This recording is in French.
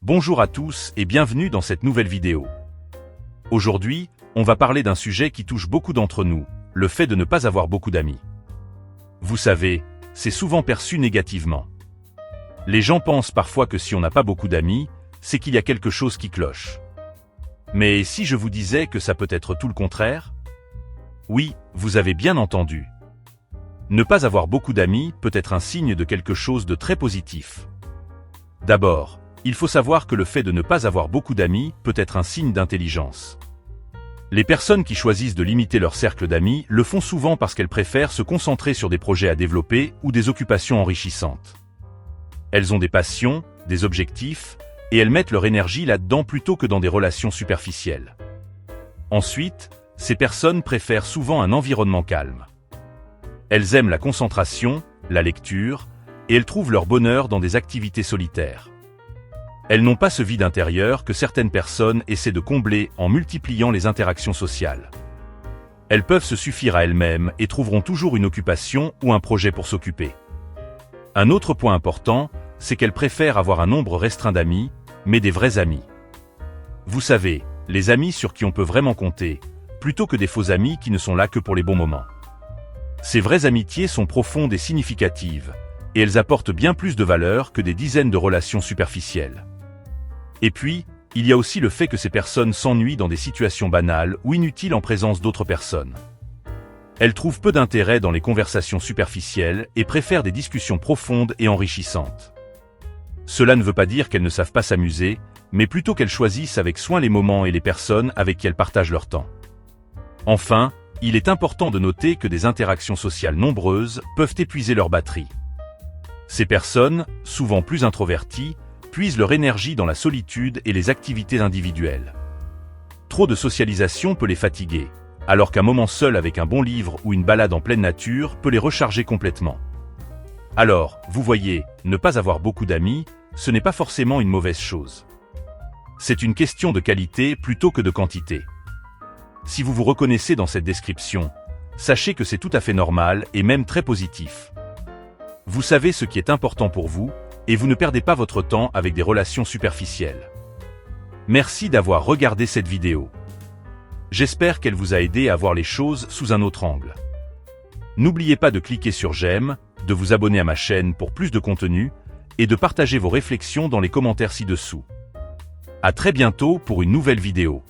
Bonjour à tous et bienvenue dans cette nouvelle vidéo. Aujourd'hui, on va parler d'un sujet qui touche beaucoup d'entre nous, le fait de ne pas avoir beaucoup d'amis. Vous savez, c'est souvent perçu négativement. Les gens pensent parfois que si on n'a pas beaucoup d'amis, c'est qu'il y a quelque chose qui cloche. Mais si je vous disais que ça peut être tout le contraire? Oui, vous avez bien entendu. Ne pas avoir beaucoup d'amis peut être un signe de quelque chose de très positif. D'abord, il faut savoir que le fait de ne pas avoir beaucoup d'amis peut être un signe d'intelligence. Les personnes qui choisissent de limiter leur cercle d'amis le font souvent parce qu'elles préfèrent se concentrer sur des projets à développer ou des occupations enrichissantes. Elles ont des passions, des objectifs, et elles mettent leur énergie là-dedans plutôt que dans des relations superficielles. Ensuite, ces personnes préfèrent souvent un environnement calme. Elles aiment la concentration, la lecture, et elles trouvent leur bonheur dans des activités solitaires. Elles n'ont pas ce vide intérieur que certaines personnes essaient de combler en multipliant les interactions sociales. Elles peuvent se suffire à elles-mêmes et trouveront toujours une occupation ou un projet pour s'occuper. Un autre point important, c'est qu'elles préfèrent avoir un nombre restreint d'amis, mais des vrais amis. Vous savez, les amis sur qui on peut vraiment compter, plutôt que des faux amis qui ne sont là que pour les bons moments. Ces vraies amitiés sont profondes et significatives, et elles apportent bien plus de valeur que des dizaines de relations superficielles. Et puis, il y a aussi le fait que ces personnes s'ennuient dans des situations banales ou inutiles en présence d'autres personnes. Elles trouvent peu d'intérêt dans les conversations superficielles et préfèrent des discussions profondes et enrichissantes. Cela ne veut pas dire qu'elles ne savent pas s'amuser, mais plutôt qu'elles choisissent avec soin les moments et les personnes avec qui elles partagent leur temps. Enfin, il est important de noter que des interactions sociales nombreuses peuvent épuiser leur batterie. Ces personnes, souvent plus introverties, puisent leur énergie dans la solitude et les activités individuelles. Trop de socialisation peut les fatiguer, alors qu'un moment seul avec un bon livre ou une balade en pleine nature peut les recharger complètement. Alors, vous voyez, ne pas avoir beaucoup d'amis, ce n'est pas forcément une mauvaise chose. C'est une question de qualité plutôt que de quantité. Si vous vous reconnaissez dans cette description, sachez que c'est tout à fait normal et même très positif. Vous savez ce qui est important pour vous, et vous ne perdez pas votre temps avec des relations superficielles. Merci d'avoir regardé cette vidéo. J'espère qu'elle vous a aidé à voir les choses sous un autre angle. N'oubliez pas de cliquer sur j'aime, de vous abonner à ma chaîne pour plus de contenu, et de partager vos réflexions dans les commentaires ci-dessous. À très bientôt pour une nouvelle vidéo.